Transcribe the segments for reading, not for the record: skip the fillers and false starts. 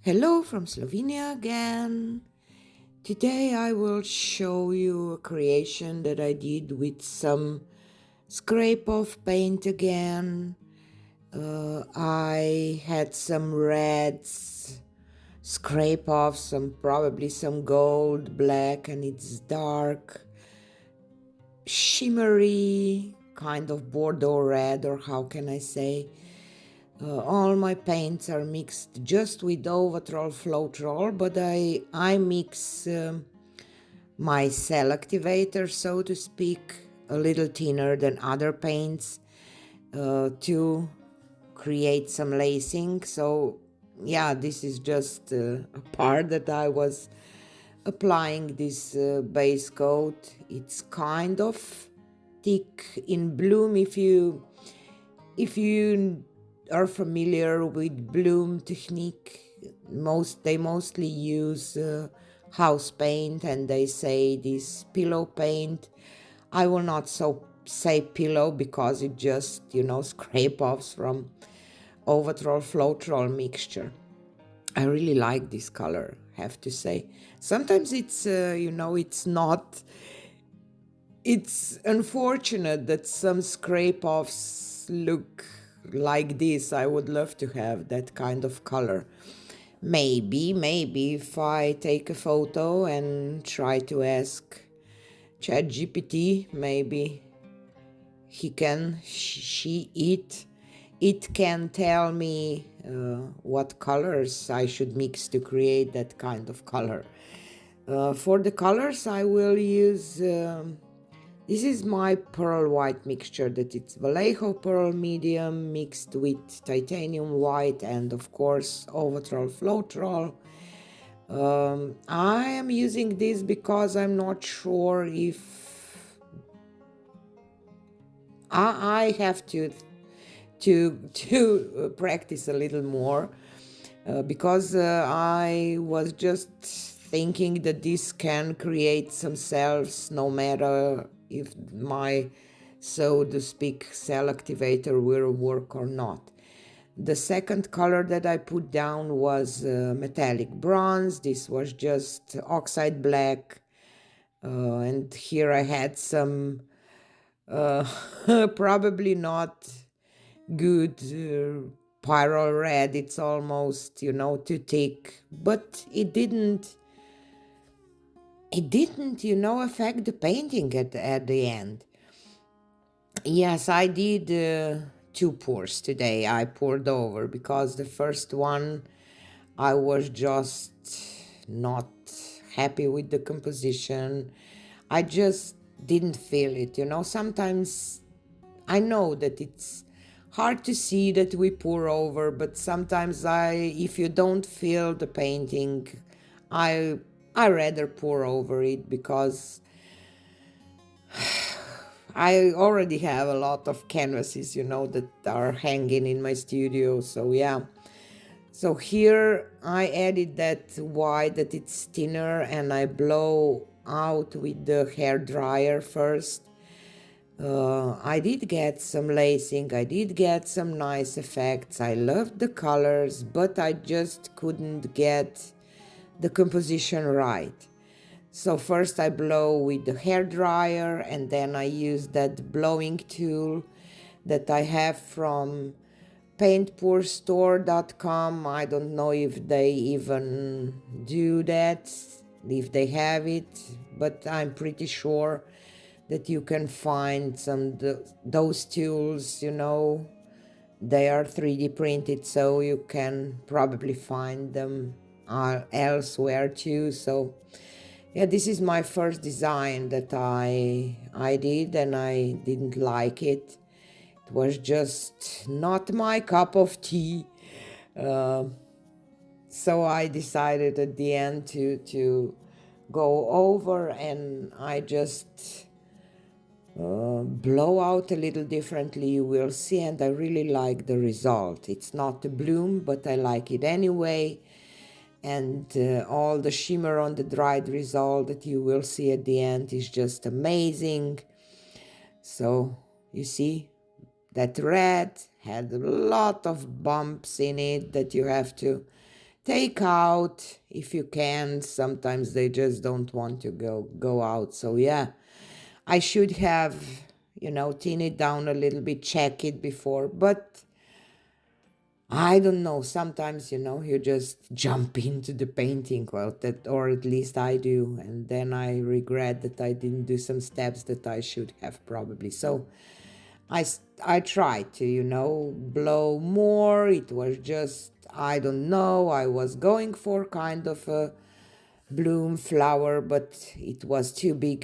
Hello from Slovenia again. Today I will show you a creation that I did with some scrape off paint again. I had some reds, scrape off probably some gold, black, and it's dark, shimmery, kind of Bordeaux red, or how can I say. All my paints are mixed just with Owatrol Floetrol, but I mix my cell activator, so to speak, a little thinner than other paints to create some lacing. So yeah, this is just a part that I was applying this base coat. It's kind of thick in bloom. If you are familiar with bloom technique, they mostly use house paint, and they say this pillow paint. I will not say pillow because it just scrape offs from Owatrol Floetrol mixture. I really like this color, have to say. Sometimes it's not. It's unfortunate that some scrape offs look like this. I would love to have that kind of color. Maybe if I take a photo and try to ask ChatGPT, maybe it can tell me what colors I should mix to create that kind of color. For the colors I will use this is my pearl white mixture, that it's Vallejo pearl medium mixed with titanium white and of course Owatrol Floetrol. I am using this because I'm not sure if I have to practice a little more because I was just thinking that this can create some cells no matter if my, so to speak, cell activator will work or not. The second color that I put down was metallic bronze. This was just oxide black, and here I had some probably not good pyrrole red. It's almost too thick, but it didn't affect the painting at the end. Yes, I did two pours today. I poured over because the first one I was just not happy with the composition. I just didn't feel it. Sometimes I know that it's hard to see that we pour over, but sometimes if you don't feel the painting, I rather pour over it because I already have a lot of canvases, that are hanging in my studio. So yeah. So here I added that white, that it's thinner, and I blow out with the hair dryer first. I did get some lacing, I did get some nice effects. I loved the colors, but I just couldn't get the composition right. So first I blow with the hair dryer, and then I use that blowing tool that I have from paintpourstore.com. I don't know if they even do that, if they have it, but I'm pretty sure that you can find those tools. They are 3D printed, so you can probably find them elsewhere too. So yeah, this is my first design that I did, and I didn't like it. It was just not my cup of tea. So I decided at the end to go over, and I just blow out a little differently, you will see, and I really like the result. It's not a bloom, but I like it anyway. And all the shimmer on the dried result that you will see at the end is just amazing. So you see, that red had a lot of bumps in it that you have to take out if you can. Sometimes they just don't want to go out. So yeah, I should have, you know, thin it down a little bit, check it before, but I don't know. Sometimes, you know, you just jump into the painting, well, that, or at least I do, and then I regret that I didn't do some steps that I should have probably. So I tried to, you know, blow more. It was just, I don't know, I was going for kind of a bloom flower, but it was too big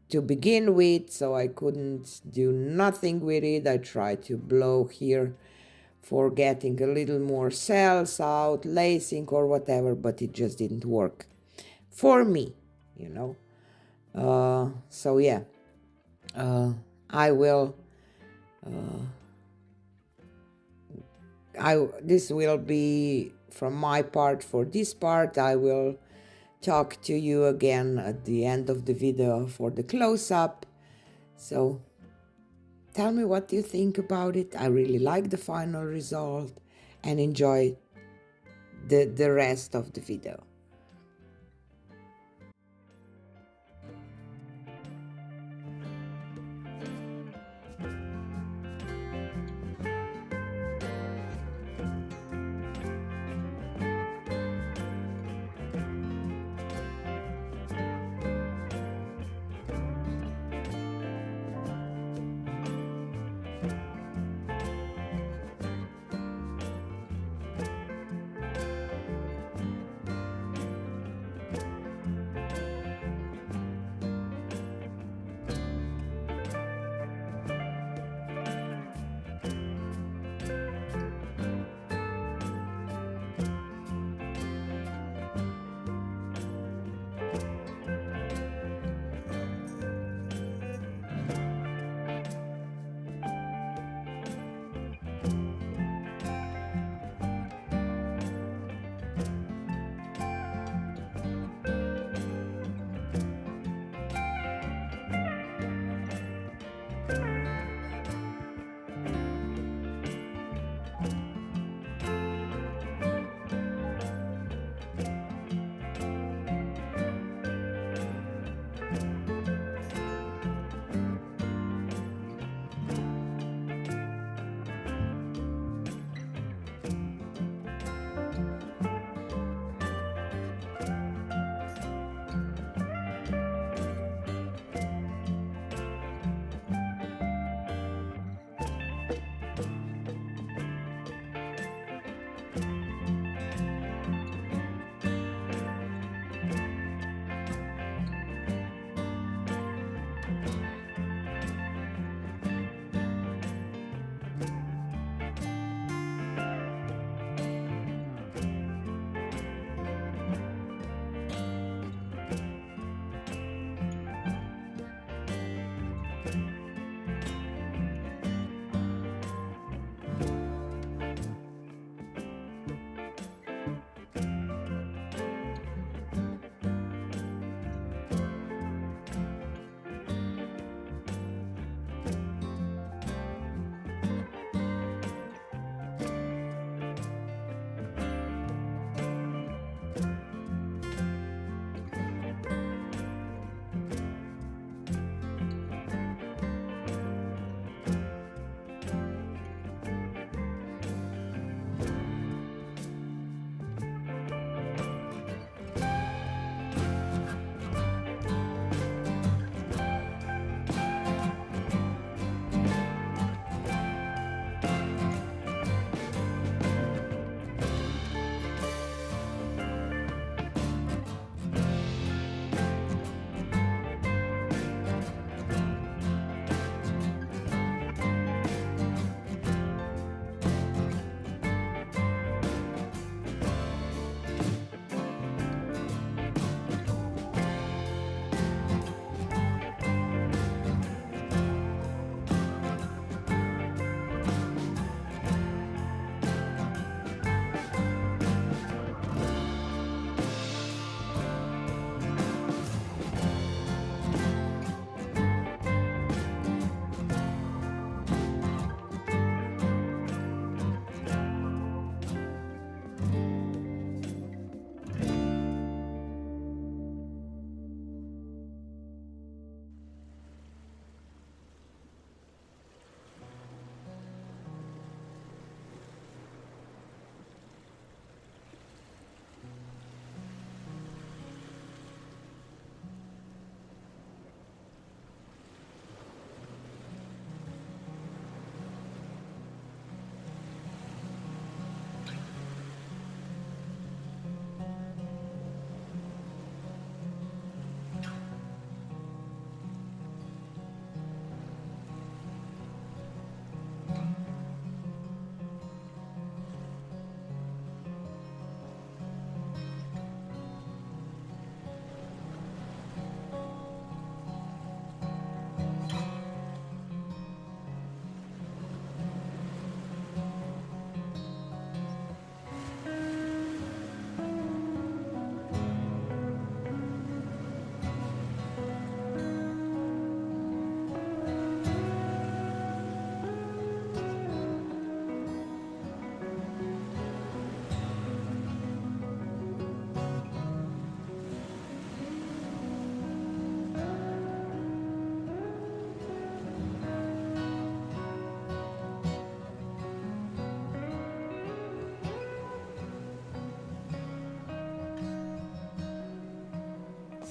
to begin with, so I couldn't do nothing with it. I tried to blow here for getting a little more cells out, lacing or whatever, but it just didn't work for me, you know. So yeah, I will. This will be from my part. For this part, I will talk to you again at the end of the video for the close-up. So tell me what you think about it. I really like the final result and enjoy the rest of the video.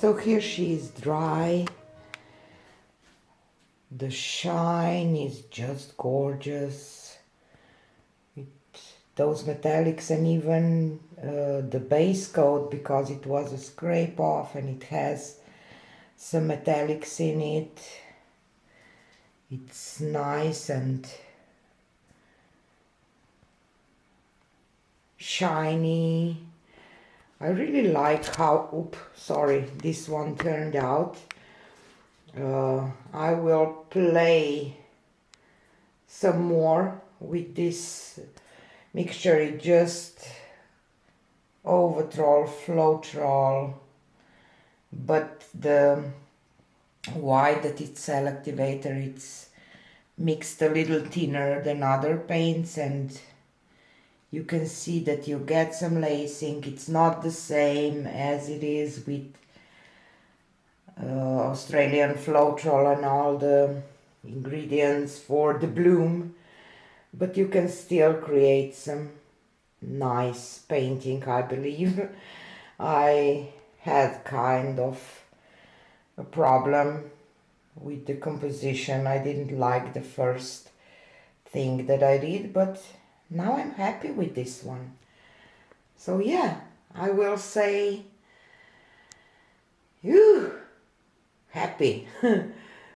So here she is dry. The shine is just gorgeous. Those metallics, and even the base coat, because it was a scrape off and it has some metallics in it. It's nice and shiny. I really like how, this one turned out. I will play some more with this mixture. It just Owatrol Floetrol, but the white that it's Activator, it's mixed a little thinner than other paints, and you can see that you get some lacing. It's not the same as it is with Australian Floetrol and all the ingredients for the bloom, but you can still create some nice painting, I believe. I had kind of a problem with the composition. I didn't like the first thing that I did, but now I'm happy with this one. So yeah, I will say, happy.